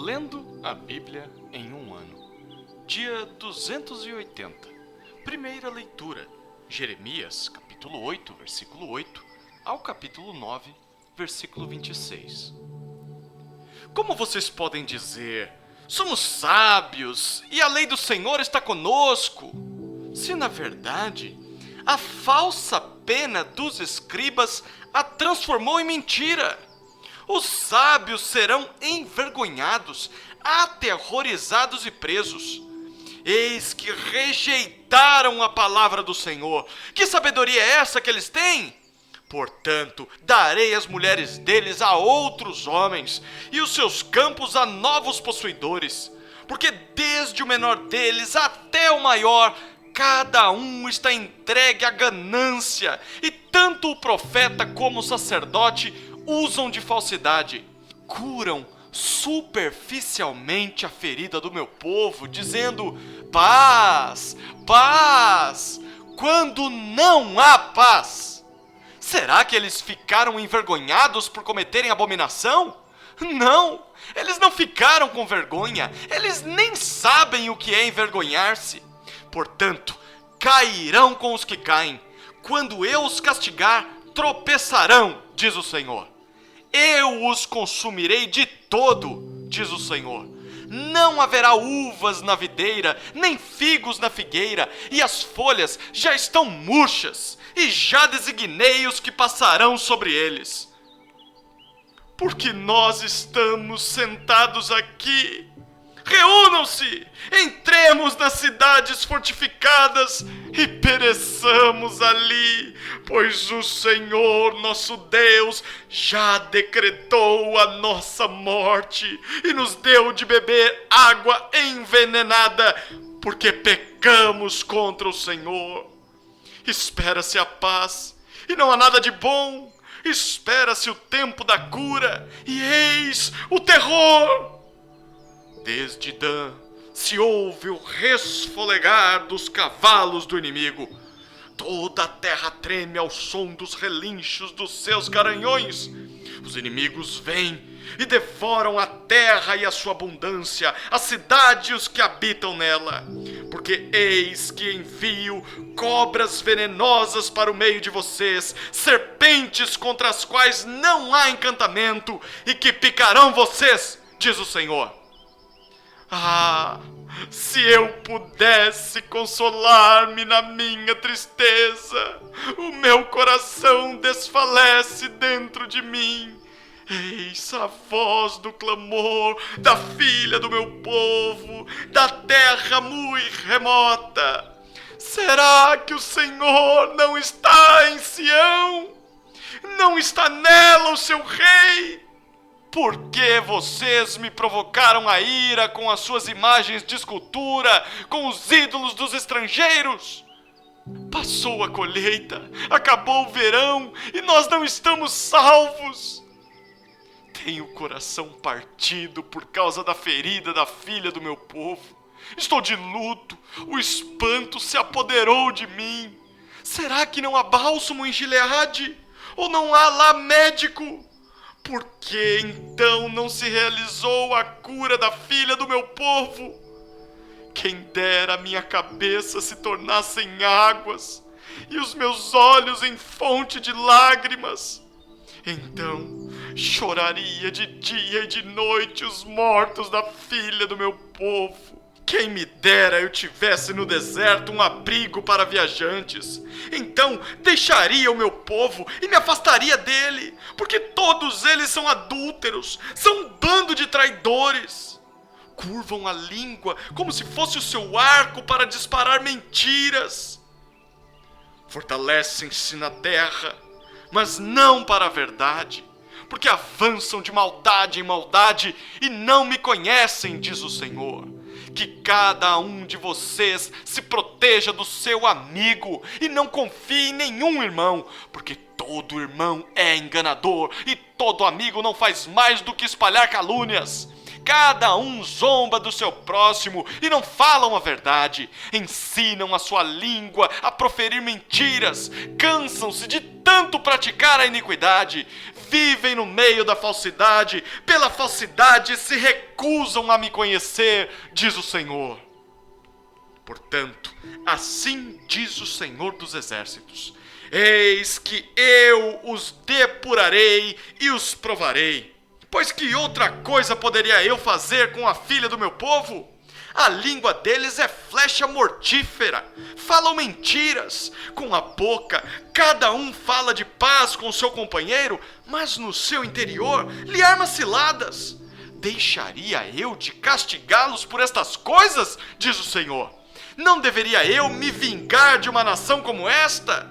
Lendo a Bíblia em um ano. Dia 280. Primeira leitura. Jeremias, capítulo 8, versículo 8, ao capítulo 9, versículo 26. Como vocês podem dizer, somos sábios e a lei do Senhor está conosco, se na verdade a falsa pena dos escribas a transformou em mentira? Os sábios serão envergonhados, aterrorizados e presos. Eis que rejeitaram a palavra do Senhor. Que sabedoria é essa que eles têm? Portanto, darei as mulheres deles a outros homens, e os seus campos a novos possuidores. Porque desde o menor deles até o maior, cada um está entregue à ganância, e tanto o profeta como o sacerdote usam de falsidade. Curam superficialmente a ferida do meu povo, dizendo paz, paz, quando não há paz. Será que eles ficaram envergonhados por cometerem abominação? Não, eles não ficaram com vergonha, eles nem sabem o que é envergonhar-se. Portanto, cairão com os que caem. Quando eu os castigar, tropeçarão, diz o Senhor. Eu os consumirei de todo, diz o Senhor. Não haverá uvas na videira, nem figos na figueira, e as folhas já estão murchas, e já designei os que passarão sobre eles. Porque nós estamos sentados aqui. Reúnam-se, entremos nas cidades fortificadas e pereçamos ali, pois o Senhor nosso Deus já decretou a nossa morte e nos deu de beber água envenenada, porque pecamos contra o Senhor. Espera-se a paz e não há nada de bom, espera-se o tempo da cura e eis o terror. Desde Dan se ouve o resfolegar dos cavalos do inimigo. Toda a terra treme ao som dos relinchos dos seus garanhões. Os inimigos vêm e devoram a terra e a sua abundância, a cidade e os que habitam nela. Porque eis que envio cobras venenosas para o meio de vocês, serpentes contra as quais não há encantamento e que picarão vocês, diz o Senhor. Ah, se eu pudesse consolar-me na minha tristeza, o meu coração desfalece dentro de mim. Eis a voz do clamor da filha do meu povo, da terra muito remota. Será que o Senhor não está em Sião? Não está nela o seu rei? Por que vocês me provocaram a ira com as suas imagens de escultura, com os ídolos dos estrangeiros? Passou a colheita, acabou o verão e nós não estamos salvos. Tenho o coração partido por causa da ferida da filha do meu povo. Estou de luto, o espanto se apoderou de mim. Será que não há bálsamo em Gileade? Ou não há lá médico? Por que então não se realizou a cura da filha do meu povo? Quem dera a minha cabeça se tornasse em águas e os meus olhos em fonte de lágrimas. Então choraria de dia e de noite os mortos da filha do meu povo. Quem me dera eu tivesse no deserto um abrigo para viajantes. Então deixaria o meu povo e me afastaria dele, porque todos eles são adúlteros, são um bando de traidores. Curvam a língua como se fosse o seu arco para disparar mentiras. Fortalecem-se na terra, mas não para a verdade, porque avançam de maldade em maldade e não me conhecem, diz o Senhor. Que cada um de vocês se proteja do seu amigo e não confie em nenhum irmão, porque todo irmão é enganador e todo amigo não faz mais do que espalhar calúnias. Cada um zomba do seu próximo e não falam a verdade. Ensinam a sua língua a proferir mentiras. Cansam-se de tanto praticar a iniquidade. vivem no meio da falsidade, pela falsidade se recusam a me conhecer, diz o Senhor. Portanto, assim diz o Senhor dos Exércitos: eis que eu os depurarei e os provarei. Pois que outra coisa poderia eu fazer com a filha do meu povo? A língua deles é flecha mortífera, falam mentiras. Com a boca, cada um fala de paz com o seu companheiro, mas no seu interior lhe arma ciladas. Deixaria eu de castigá-los por estas coisas? Diz o Senhor. Não deveria eu me vingar de uma nação como esta?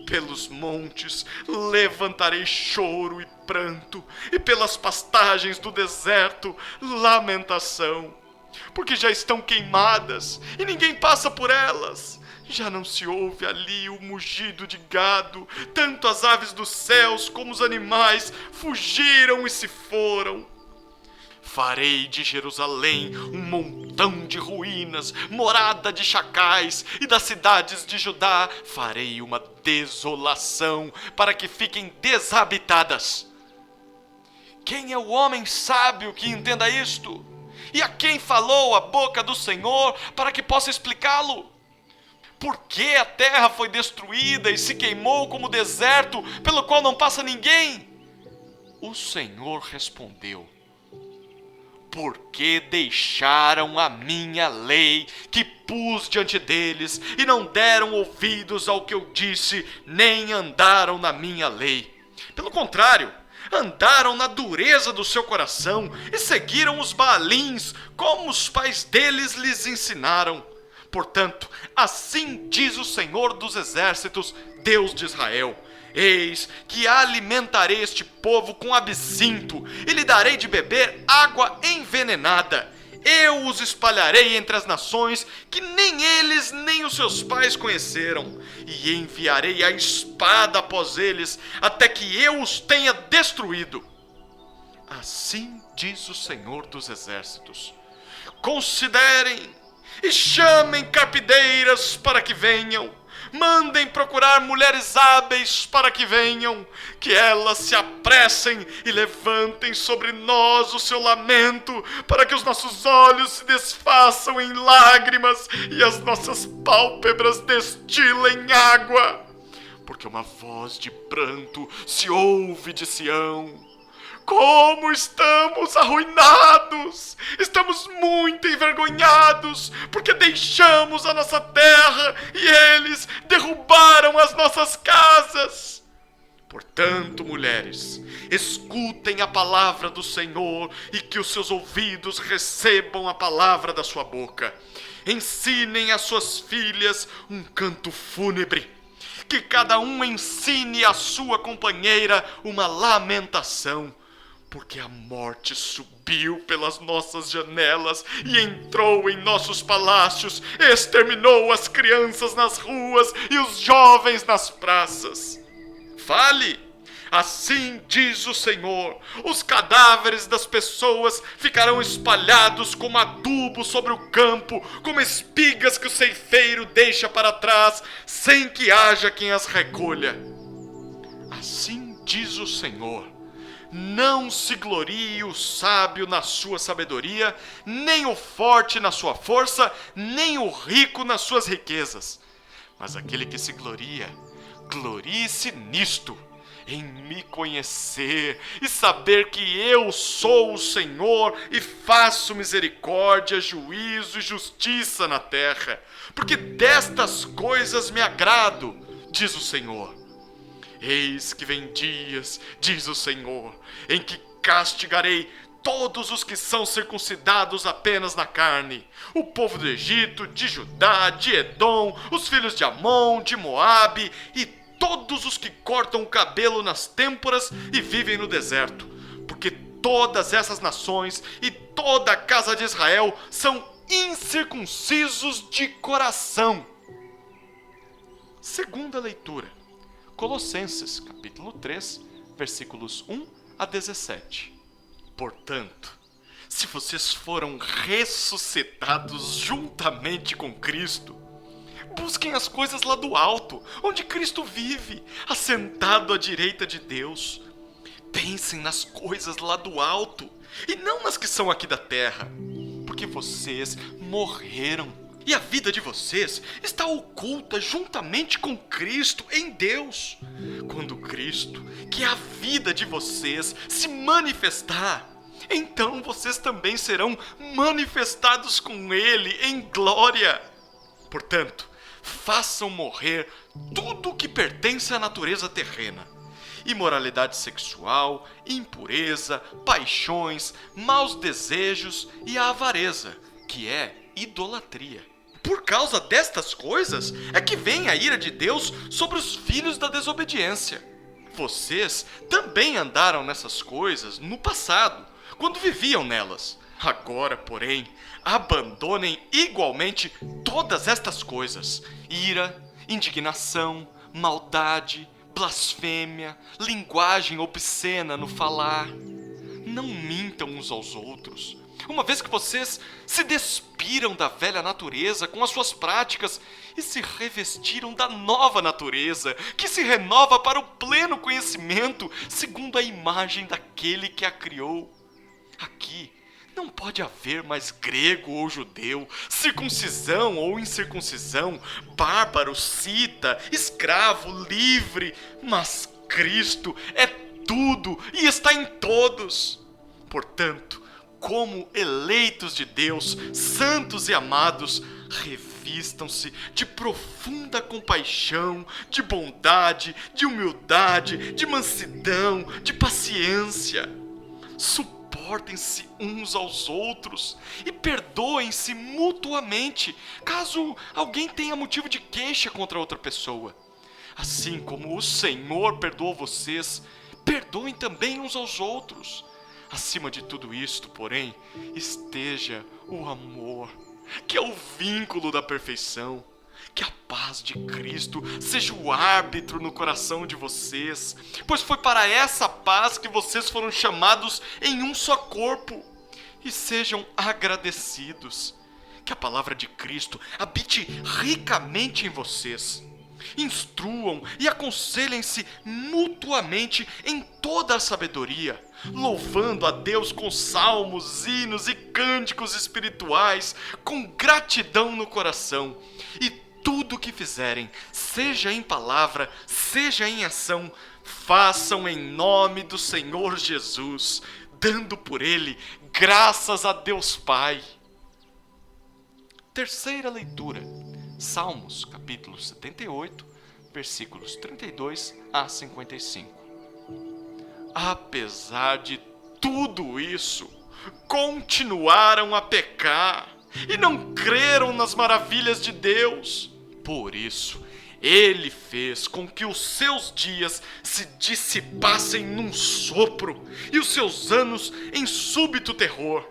Pelos montes levantarei choro e pranto, e pelas pastagens do deserto lamentação. Porque já estão queimadas, e ninguém passa por elas. Já não se ouve ali o mugido de gado, tanto as aves dos céus como os animais fugiram e se foram. Farei de Jerusalém um montão de ruínas, morada de chacais, e das cidades de Judá farei uma desolação, para que fiquem desabitadas. Quem é o homem sábio que entenda isto? E a quem falou a boca do Senhor para que possa explicá-lo? Por que a terra foi destruída e se queimou como deserto, pelo qual não passa ninguém? O Senhor respondeu: porque deixaram a minha lei que pus diante deles, e não deram ouvidos ao que eu disse, nem andaram na minha lei. Pelo contrário, andaram na dureza do seu coração e seguiram os Baalins, como os pais deles lhes ensinaram. Portanto, assim diz o Senhor dos Exércitos, Deus de Israel: eis que alimentarei este povo com absinto, e lhe darei de beber água envenenada. Eu os espalharei entre as nações, que nem eles nem os seus pais conheceram, e enviarei a espada após eles, até que eu os tenha destruído. Assim diz o Senhor dos Exércitos: considerem e chamem carpideiras para que venham. Mandem procurar mulheres hábeis para que venham, que elas se apressem e levantem sobre nós o seu lamento, para que os nossos olhos se desfaçam em lágrimas e as nossas pálpebras destilem água. Porque uma voz de pranto se ouve de Sião: como estamos arruinados! Estamos muito envergonhados, porque deixamos a nossa terra e eles derrubaram as nossas casas. Portanto, mulheres, escutem a palavra do Senhor, e que os seus ouvidos recebam a palavra da sua boca. Ensinem às suas filhas um canto fúnebre, que cada um ensine à sua companheira uma lamentação. Porque a morte subiu pelas nossas janelas e entrou em nossos palácios, exterminou as crianças nas ruas e os jovens nas praças. Fale! Assim diz o Senhor: os cadáveres das pessoas ficarão espalhados como adubo sobre o campo, como espigas que o ceifeiro deixa para trás, sem que haja quem as recolha. Assim diz o Senhor: não se glorie o sábio na sua sabedoria, nem o forte na sua força, nem o rico nas suas riquezas. Mas aquele que se gloria, glorie-se nisto, em me conhecer e saber que eu sou o Senhor e faço misericórdia, juízo e justiça na terra. Porque destas coisas me agrado, diz o Senhor. Eis que vem dias, diz o Senhor, em que castigarei todos os que são circuncidados apenas na carne: o povo do Egito, de Judá, de Edom, os filhos de Amon, de Moabe, e todos os que cortam o cabelo nas têmporas e vivem no deserto. Porque todas essas nações e toda a casa de Israel são incircuncisos de coração. Segunda leitura: Colossenses, capítulo 3, versículos 1 a 17. Portanto, se vocês foram ressuscitados juntamente com Cristo, busquem as coisas lá do alto, onde Cristo vive, assentado à direita de Deus. Pensem nas coisas lá do alto e não nas que são aqui da terra, porque vocês morreram e a vida de vocês está oculta juntamente com Cristo em Deus. Quando Cristo, que é a vida de vocês, se manifestar, então vocês também serão manifestados com Ele em glória. Portanto, façam morrer tudo o que pertence à natureza terrena: imoralidade sexual, impureza, paixões, maus desejos e a avareza, que é idolatria. Por causa destas coisas é que vem a ira de Deus sobre os filhos da desobediência. Vocês também andaram nessas coisas no passado, quando viviam nelas. Agora, porém, abandonem igualmente todas estas coisas: ira, indignação, maldade, blasfêmia, linguagem obscena no falar. Não mintam uns aos outros, uma vez que vocês se despiram da velha natureza com as suas práticas e se revestiram da nova natureza, que se renova para o pleno conhecimento, segundo a imagem daquele que a criou. Aqui não pode haver mais grego ou judeu, circuncisão ou incircuncisão, bárbaro, cita, escravo, livre, mas Cristo é tudo e está em todos. Portanto, como eleitos de Deus, santos e amados, revistam-se de profunda compaixão, de bondade, de humildade, de mansidão, de paciência. Suportem-se uns aos outros e perdoem-se mutuamente, caso alguém tenha motivo de queixa contra outra pessoa. Assim como o Senhor perdoou vocês, perdoem também uns aos outros. Acima de tudo isto, porém, esteja o amor, que é o vínculo da perfeição. Que a paz de Cristo seja o árbitro no coração de vocês, pois foi para essa paz que vocês foram chamados em um só corpo. E sejam agradecidos. Que a palavra de Cristo habite ricamente em vocês. Instruam e aconselhem-se mutuamente em toda a sabedoria, louvando a Deus com salmos, hinos e cânticos espirituais, com gratidão no coração. E tudo o que fizerem, seja em palavra, seja em ação, façam em nome do Senhor Jesus, dando por Ele graças a Deus Pai. Terceira leitura. Salmos, capítulo 78, versículos 32 a 55. Apesar de tudo isso, continuaram a pecar e não creram nas maravilhas de Deus. Por isso, Ele fez com que os seus dias se dissipassem num sopro e os seus anos em súbito terror.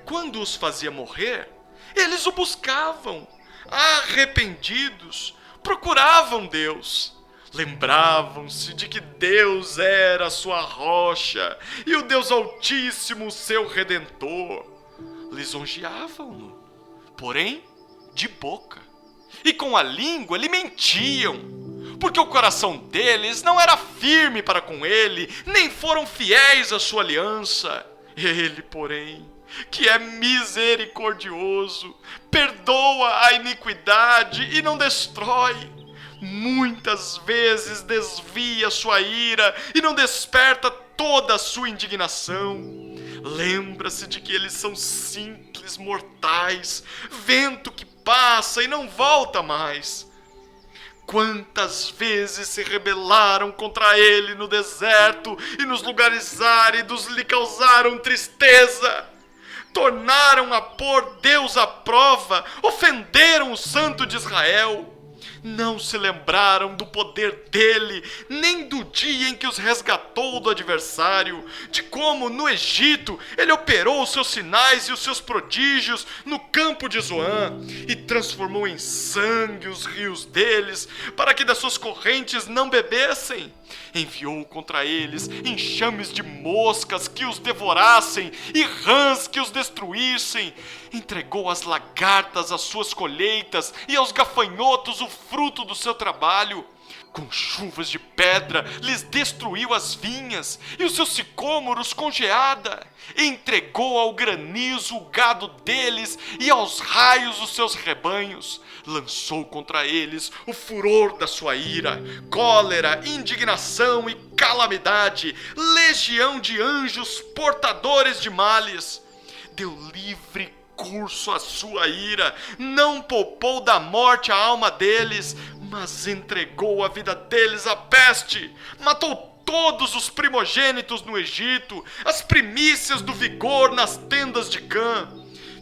Quando os fazia morrer, eles o buscavam. Arrependidos, procuravam Deus. Lembravam-se de que Deus era a sua rocha e o Deus Altíssimo o seu Redentor. Lisonjeavam-no, porém de boca, e com a língua lhe mentiam, porque o coração deles não era firme para com ele, nem foram fiéis à sua aliança. Ele, porém, que é misericordioso, perdoa a iniquidade e não destrói. Muitas vezes desvia sua ira e não desperta toda a sua indignação. Lembra-se de que eles são simples mortais, vento que passa e não volta mais. Quantas vezes se rebelaram contra ele no deserto e nos lugares áridos lhe causaram tristeza. Tornaram a pôr Deus à prova, ofenderam o Santo de Israel. Não se lembraram do poder dele, nem do dia em que os resgatou do adversário, de como no Egito ele operou os seus sinais e os seus prodígios no campo de Zoan, e transformou em sangue os rios deles, para que das suas correntes não bebessem. Enviou contra eles enxames de moscas que os devorassem e rãs que os destruíssem. Entregou às lagartas as suas colheitas e aos gafanhotos o fruto do seu trabalho. Com chuvas de pedra lhes destruiu as vinhas e os seus sicômoros com geada. Entregou ao granizo o gado deles e aos raios os seus rebanhos. Lançou contra eles o furor da sua ira, cólera, indignação e calamidade, legião de anjos portadores de males. Deu livre curso à sua ira, não poupou da morte a alma deles, mas entregou a vida deles à peste, matou todos os primogênitos no Egito, as primícias do vigor nas tendas de Cã.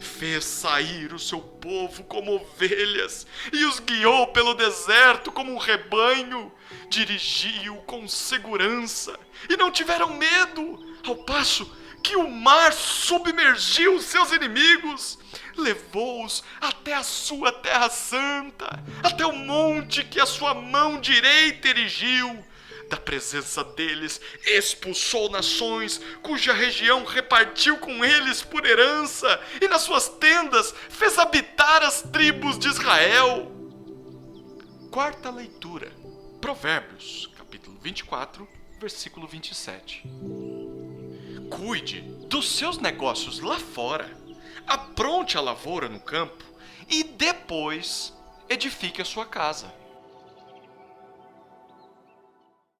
Fez sair o seu povo como ovelhas e os guiou pelo deserto como um rebanho. Dirigiu com segurança e não tiveram medo, ao passo que o mar submergiu seus inimigos. Levou-os até a sua terra santa, até o monte que a sua mão direita erigiu. Da presença deles expulsou nações, cuja região repartiu com eles por herança, e nas suas tendas fez habitar as tribos de Israel. Quarta leitura, Provérbios, capítulo 24, versículo 27. Cuide dos seus negócios lá fora, apronte a lavoura no campo e depois edifique a sua casa.